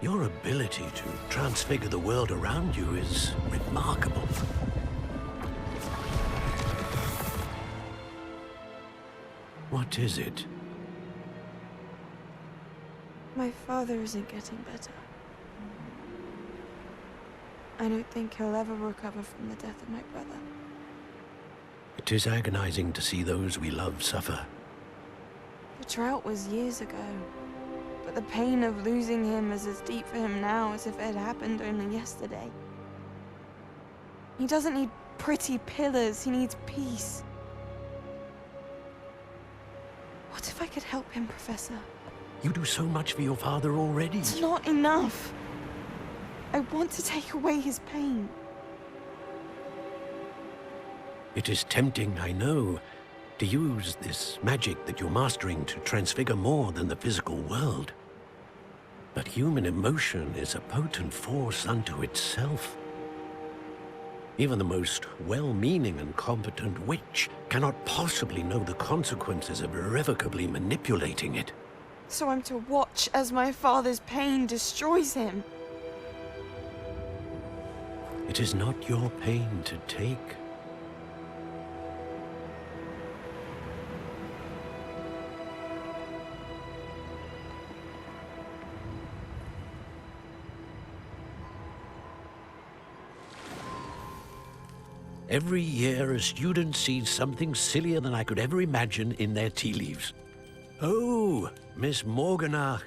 Your ability to transfigure the world around you is remarkable. What is it? My father isn't getting better. I don't think he'll ever recover from the death of my brother. It is agonizing to see those we love suffer. The drought was years ago, but the pain of losing him is as deep for him now as if it had happened only yesterday. He doesn't need pretty pillars, he needs peace. What if I could help him, Professor? You do so much for your father already. It's not enough. I want to take away his pain. It is tempting, I know, to use this magic that you're mastering to transfigure more than the physical world. But human emotion is a potent force unto itself. Even the most well-meaning and competent witch cannot possibly know the consequences of irrevocably manipulating it. So I'm to watch as my father's pain destroys him. It is not your pain to take. Every year, a student sees something sillier than I could ever imagine in their tea leaves. Oh, Miss Morganach,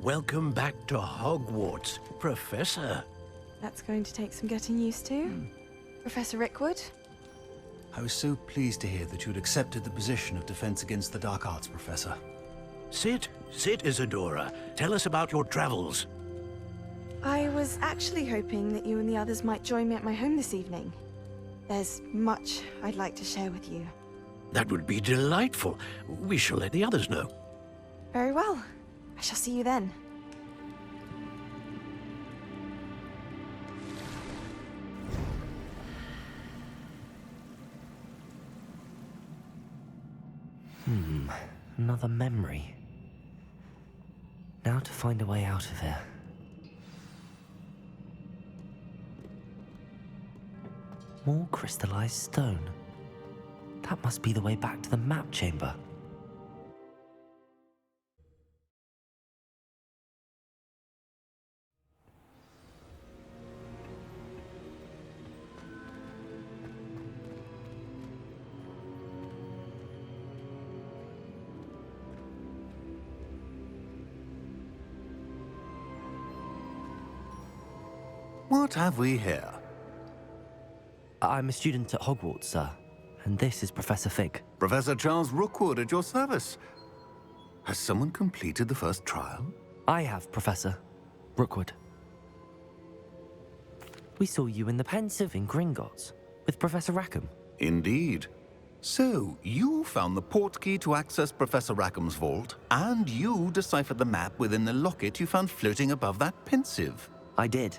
welcome back to Hogwarts, Professor. That's going to take some getting used to. Professor Rickwood? I was so pleased to hear that you'd accepted the position of Defense Against the Dark Arts, Professor. Sit, Isadora. Tell us about your travels. I was actually hoping that you and the others might join me at my home this evening. There's much I'd like to share with you. That would be delightful. We shall let the others know. Very well. I shall see you then. Another memory. Now to find a way out of here. More crystallized stone. That must be the way back to the map chamber. What have we here? I'm a student at Hogwarts, sir. And this is Professor Fig. Professor Charles Rookwood at your service. Has someone completed the first trial? I have, Professor Rookwood. We saw you in the Pensive in Gringotts with Professor Rackham. Indeed. So, you found the portkey to access Professor Rackham's vault, and you deciphered the map within the locket you found floating above that Pensive. I did.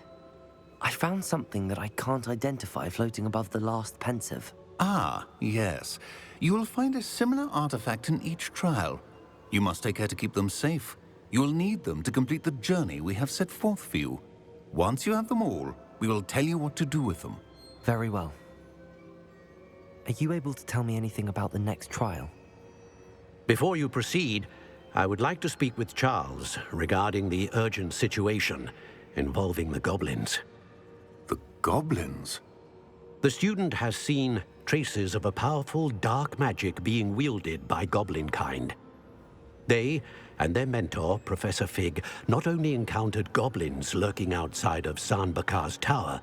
I found something that I can't identify floating above the last Pensive. Ah, yes. You will find a similar artifact in each trial. You must take care to keep them safe. You will need them to complete the journey we have set forth for you. Once you have them all, we will tell you what to do with them. Very well. Are you able to tell me anything about the next trial? Before you proceed, I would like to speak with Charles regarding the urgent situation involving the goblins. The goblins? The student has seen traces of a powerful dark magic being wielded by goblin kind. They and their mentor, Professor Fig, not only encountered goblins lurking outside of San Bakar's tower,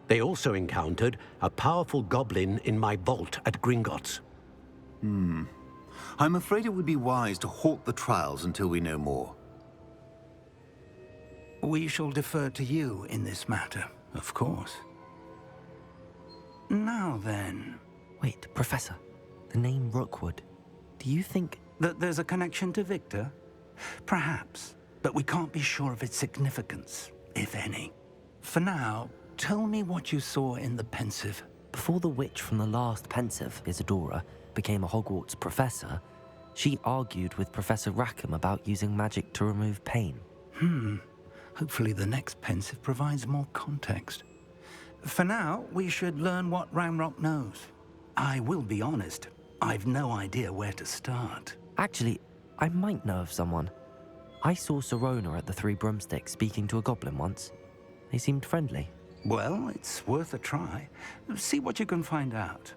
they also encountered a powerful goblin in my vault at Gringotts. I'm afraid it would be wise to halt the trials until we know more. We shall defer to you in this matter, of course. Now then... Wait, Professor. The name Rookwood. Do you think... that there's a connection to Victor? Perhaps, but we can't be sure of its significance, if any. For now, tell me what you saw in the Pensive. Before the witch from the last Pensive, Isadora, became a Hogwarts professor, she argued with Professor Rackham about using magic to remove pain. Hopefully the next pensive provides more context. For now, we should learn what Ramrock knows. I will be honest, I've no idea where to start. Actually, I might know of someone. I saw Sirona at the Three Broomsticks speaking to a goblin once. They seemed friendly. Well, it's worth a try. See what you can find out.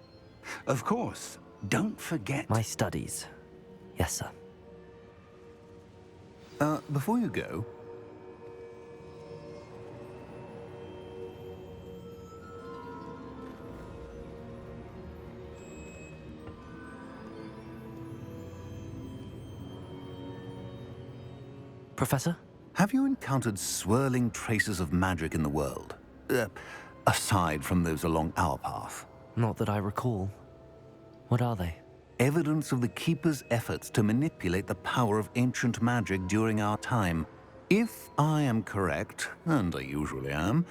Of course, don't forget... My studies. Yes, sir. Before you go... Professor? Have you encountered swirling traces of magic in the world? Aside from those along our path? Not that I recall. What are they? Evidence of the Keeper's efforts to manipulate the power of ancient magic during our time. If I am correct, and I usually am,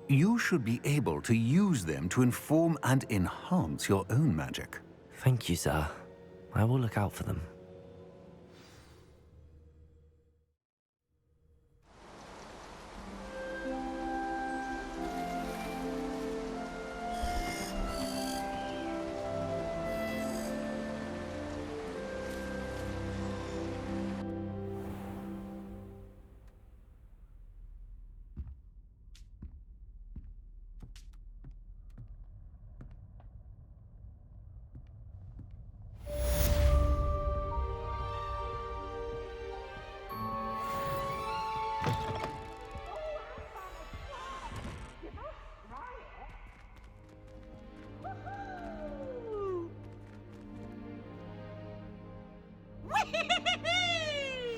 you should be able to use them to inform and enhance your own magic. Thank you, sir. I will look out for them.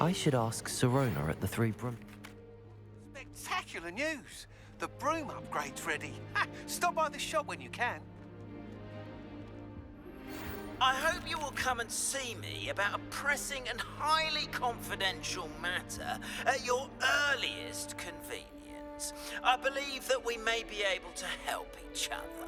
I should ask Sirona at the Three Broom... Spectacular news! The broom upgrade's ready. Ha! Stop by the shop when you can. I hope you will come and see me about a pressing and highly confidential matter at your earliest convenience. I believe that we may be able to help each other.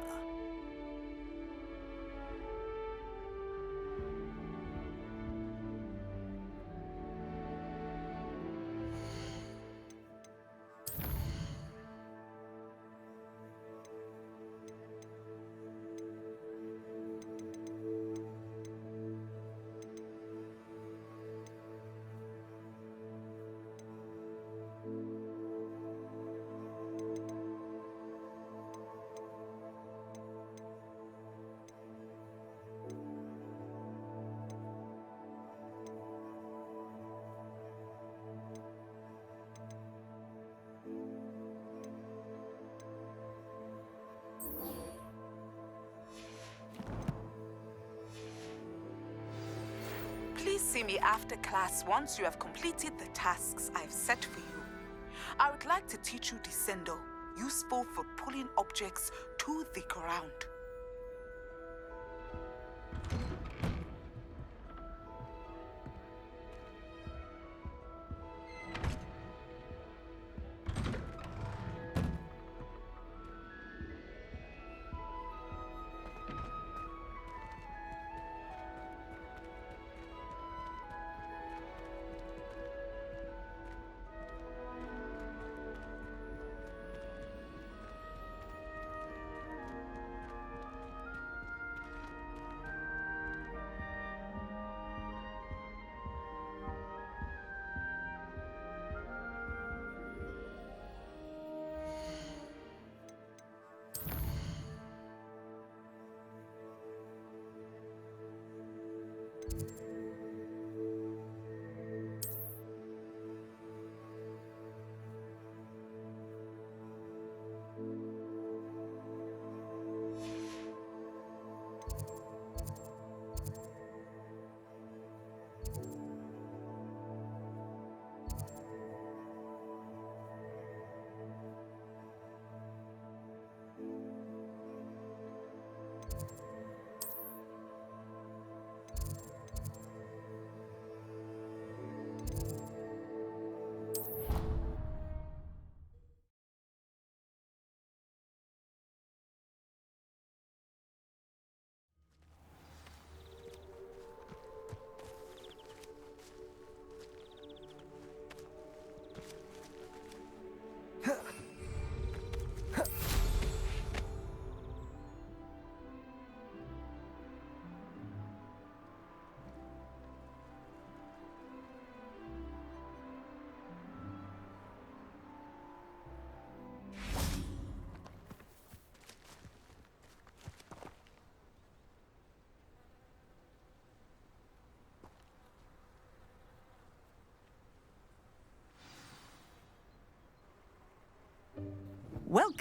Please see me after class once you have completed the tasks I've set for you. I would like to teach you Descendo, useful for pulling objects to the ground.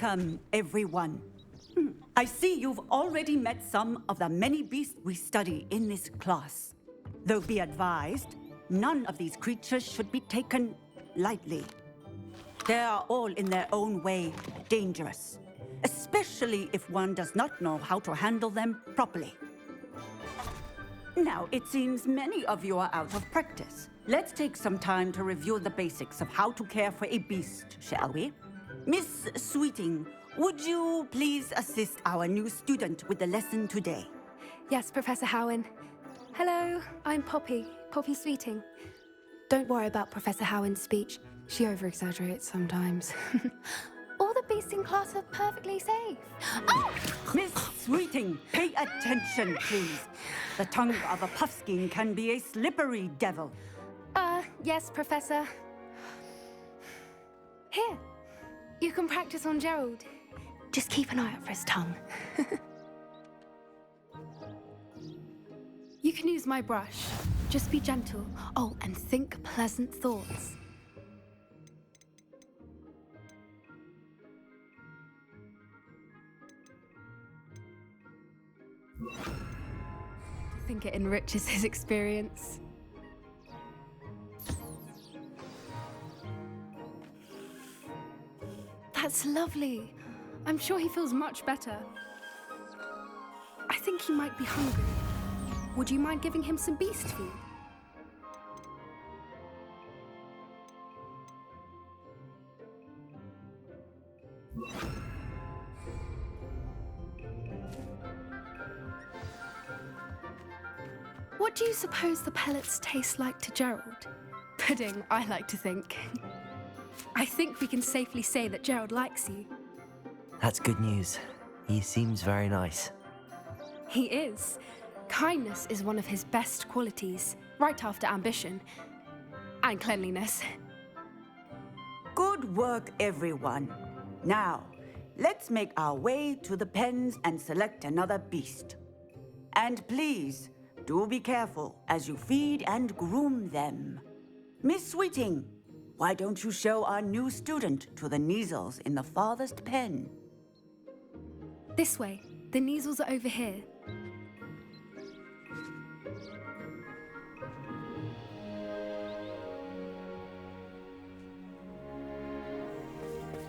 Welcome, everyone. I see you've already met some of the many beasts we study in this class. Though be advised, none of these creatures should be taken lightly. They are all in their own way dangerous, especially if one does not know how to handle them properly. Now, it seems many of you are out of practice. Let's take some time to review the basics of how to care for a beast, shall we? Miss Sweeting, would you please assist our new student with the lesson today? Yes, Professor Howen. Hello, I'm Poppy Sweeting. Don't worry about Professor Howen's speech. She over-exaggerates sometimes. All the beasts in class are perfectly safe. Oh! Miss Sweeting, pay attention, please. The tongue of a puffskein can be a slippery devil. Yes, Professor. Here, you can practice on Gerald. Just keep an eye out for his tongue. You can use my brush. Just be gentle. Oh, and think pleasant thoughts. I think it enriches his experience. That's lovely. I'm sure he feels much better. I think he might be hungry. Would you mind giving him some beast food? What do you suppose the pellets taste like to Gerald? Pudding, I like to think. I think we can safely say that Gerald likes you. That's good news. He seems very nice. He is. Kindness is one of his best qualities, right after ambition. And cleanliness. Good work, everyone. Now, let's make our way to the pens and select another beast. And please, do be careful as you feed and groom them. Miss Sweeting, why don't you show our new student to the Kneazles in the farthest pen? This way. The Kneazles are over here.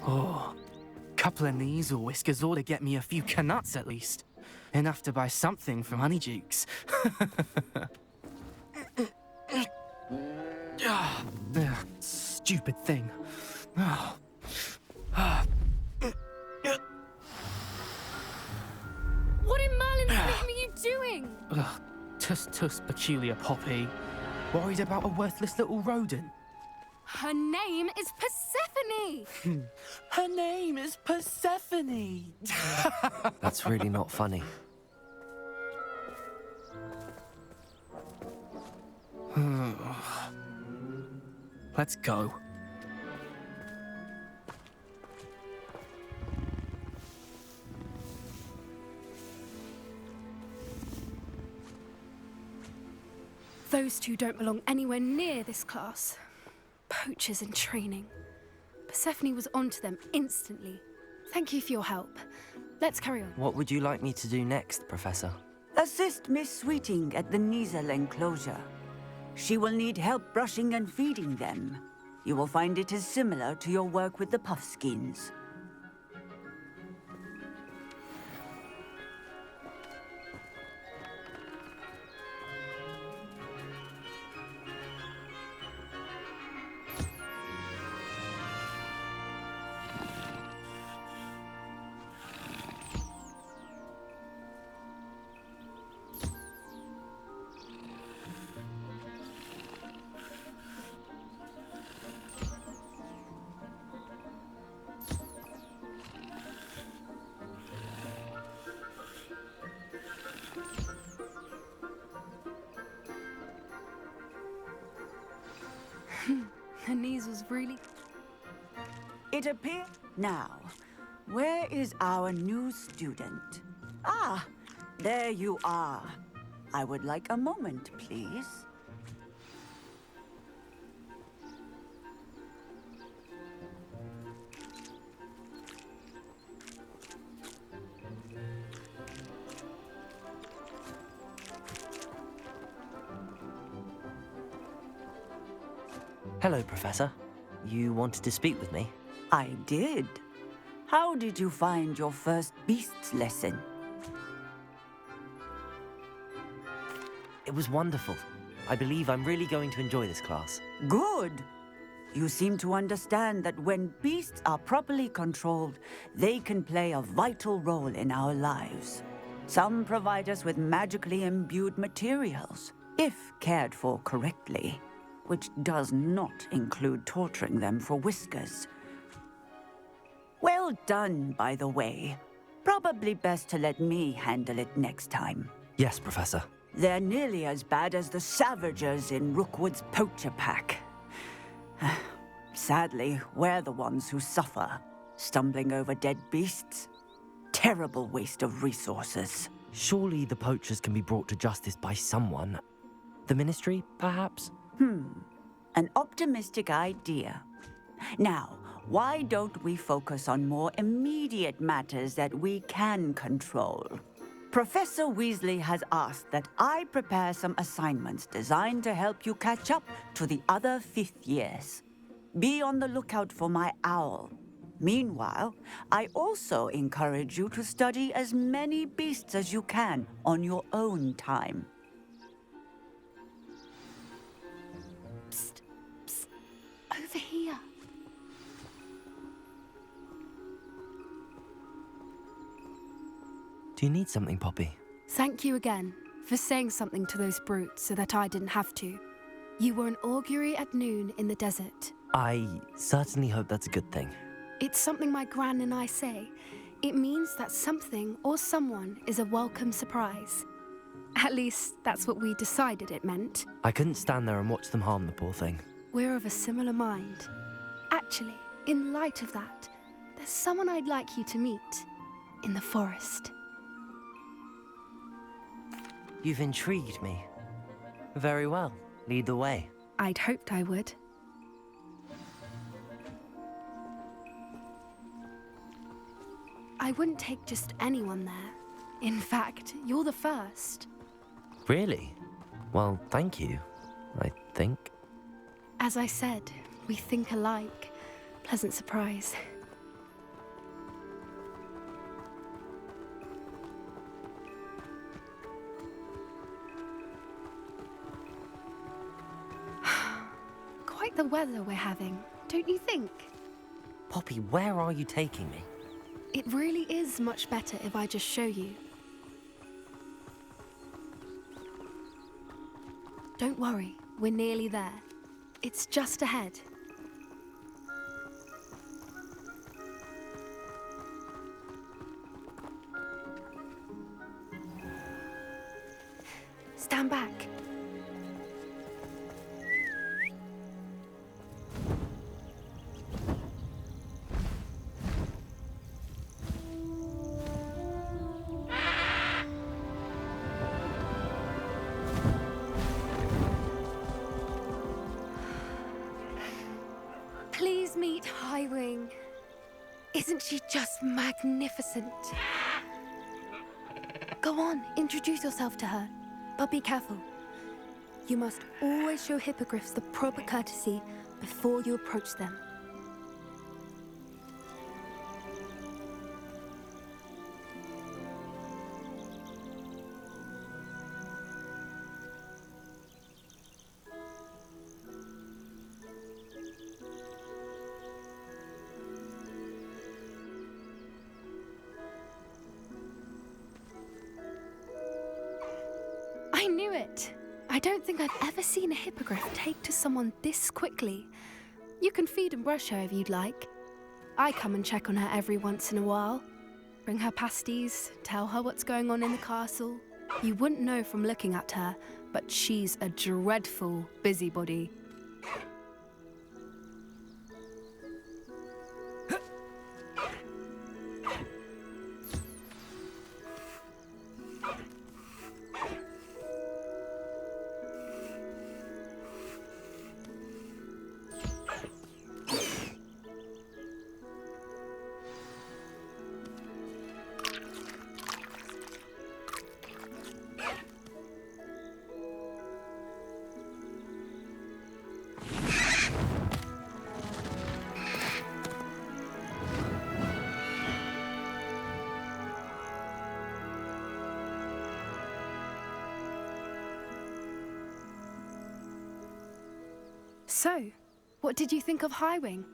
Oh, couple of Kneazle whiskers ought to get me a few canuts at least. Enough to buy something from Honeydukes. Stupid thing. Oh. What in Merlin's name are you doing? Tuss, peculiar Poppy. Worried about a worthless little rodent? Her name is Persephone! Her name is Persephone! That's really not funny. Let's go. Those two don't belong anywhere near this class. Poachers in training. Persephone was onto them instantly. Thank you for your help. Let's carry on. What would you like me to do next, Professor? Assist Miss Sweeting at the Kneazle enclosure. She will need help brushing and feeding them. You will find it is similar to your work with the puffskins. Her knees was really... It appears... Now, where is our new student? Ah, there you are. I would like a moment, please. Hello, Professor. You wanted to speak with me? I did. How did you find your first beasts lesson? It was wonderful. I believe I'm really going to enjoy this class. Good. You seem to understand that when beasts are properly controlled, they can play a vital role in our lives. Some provide us with magically imbued materials, if cared for correctly, which does not include torturing them for whiskers. Well done, by the way. Probably best to let me handle it next time. Yes, Professor. They're nearly as bad as the Savagers in Rookwood's poacher pack. Sadly, we're the ones who suffer, stumbling over dead beasts. Terrible waste of resources. Surely the poachers can be brought to justice by someone. The Ministry, perhaps? An optimistic idea. Now, why don't we focus on more immediate matters that we can control? Professor Weasley has asked that I prepare some assignments designed to help you catch up to the other fifth years. Be on the lookout for my owl. Meanwhile, I also encourage you to study as many beasts as you can on your own time. Psst, psst, over here. Do you need something, Poppy? Thank you again for saying something to those brutes so that I didn't have to. You were an augury at noon in the desert. I certainly hope that's a good thing. It's something my gran and I say. It means that something or someone is a welcome surprise. At least, that's what we decided it meant. I couldn't stand there and watch them harm the poor thing. We're of a similar mind. Actually, in light of that, there's someone I'd like you to meet in the forest. You've intrigued me. Very well. Lead the way. I'd hoped I would. I wouldn't take just anyone there. In fact, you're the first. Really? Well, thank you, I think. As I said, we think alike. Pleasant surprise. Quite the weather we're having, don't you think? Poppy, where are you taking me? It really is much better if I just show you. Don't worry, we're nearly there. It's just ahead. Stand back. Please meet Highwing. Isn't she just magnificent? Go on, introduce yourself to her. But be careful. You must always show hippogriffs the proper courtesy before you approach them. I knew it! I don't think I've ever seen a hippogriff take to someone this quickly. You can feed and brush her if you'd like. I come and check on her every once in a while. Bring her pasties, tell her what's going on in the castle. You wouldn't know from looking at her, but she's a dreadful busybody. So, what did you think of Highwing?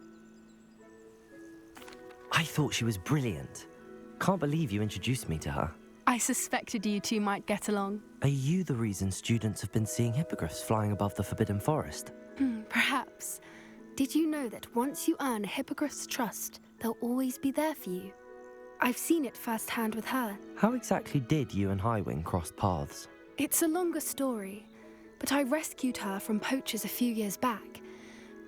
I thought she was brilliant. Can't believe you introduced me to her. I suspected you two might get along. Are you the reason students have been seeing hippogriffs flying above the Forbidden Forest? Perhaps. Did you know that once you earn a hippogriff's trust, they'll always be there for you? I've seen it firsthand with her. How exactly did you and Highwing cross paths? It's a longer story, but I rescued her from poachers a few years back.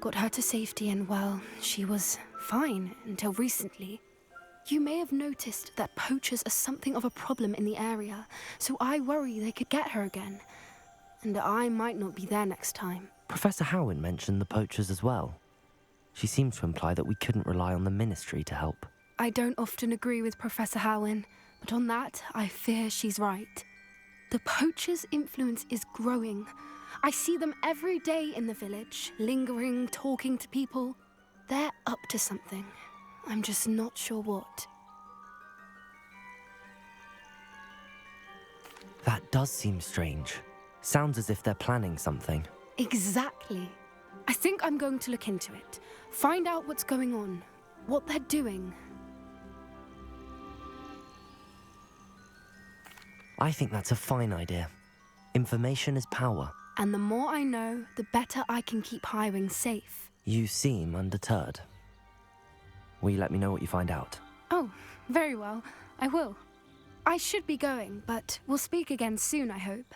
Got her to safety and, well, she was fine until recently. You may have noticed that poachers are something of a problem in the area, so I worry they could get her again. And I might not be there next time. Professor Howen mentioned the poachers as well. She seemed to imply that we couldn't rely on the Ministry to help. I don't often agree with Professor Howen, but on that, I fear she's right. The poachers' influence is growing. I see them every day in the village, lingering, talking to people. They're up to something. I'm just not sure what. That does seem strange. Sounds as if they're planning something. Exactly. I think I'm going to look into it. Find out what's going on, what they're doing. I think that's a fine idea. Information is power. And the more I know, the better I can keep Highwing safe. You seem undeterred. Will you let me know what you find out? Oh, very well. I will. I should be going, but we'll speak again soon, I hope.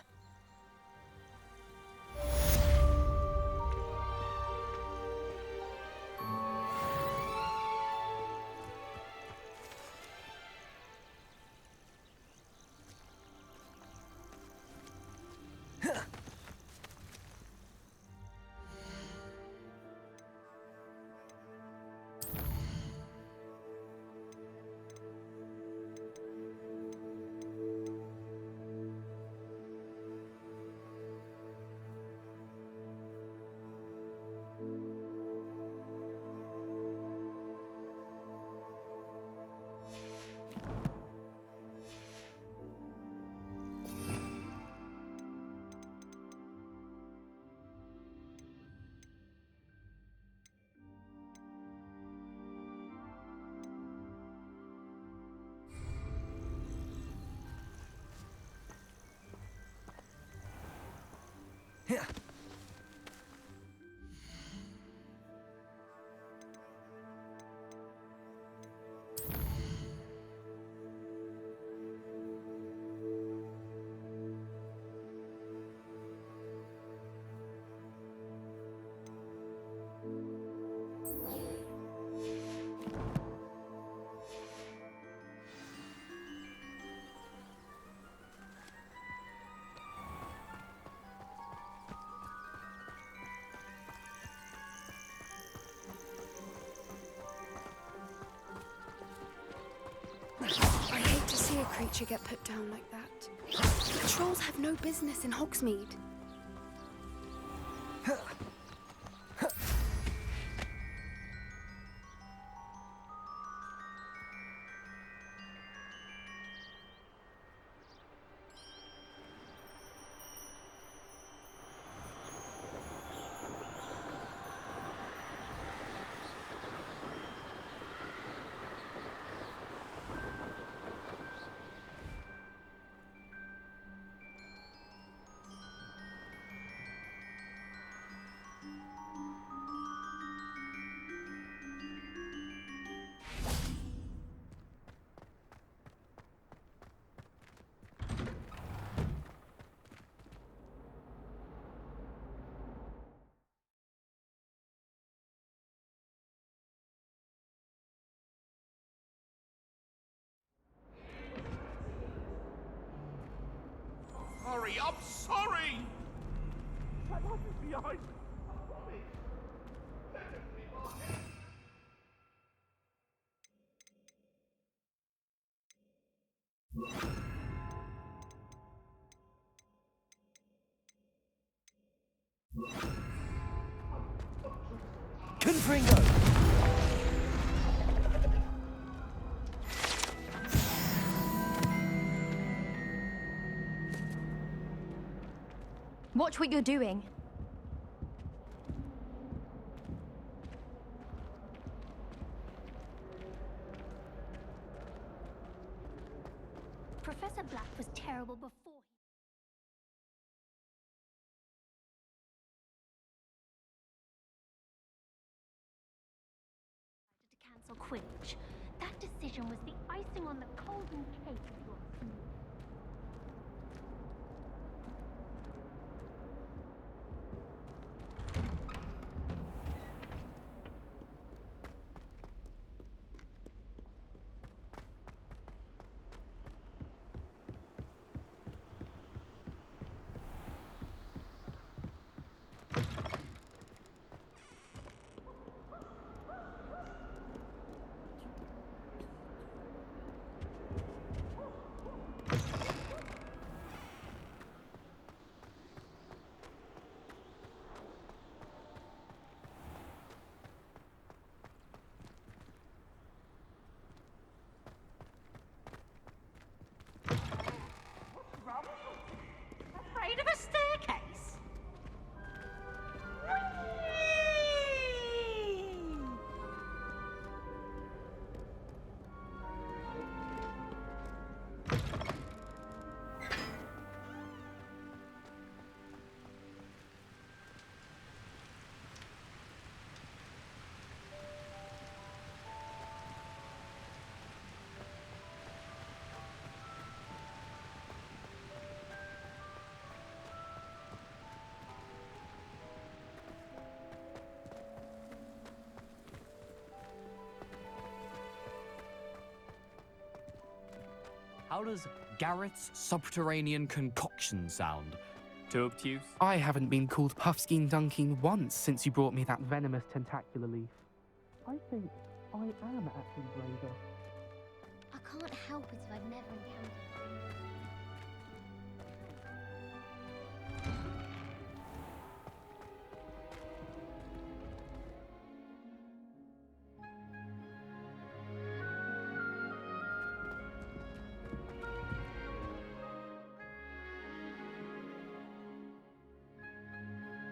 I hate to see a creature get put down like that. The trolls have no business in Hogsmeade. Sorry, I'm sorry! That wasn't behind me. Confringo! Watch what you're doing. terrible before he decided to cancel Quidditch. That decision was the icing on the golden cake, if you ask me. Afraid of a staircase? How does Garrett's subterranean concoction sound? Too obtuse? I haven't been called Puffskein Dunking once since you brought me that venomous tentacular leaf. I think I am actually braver. I can't help it if I've never encountered it.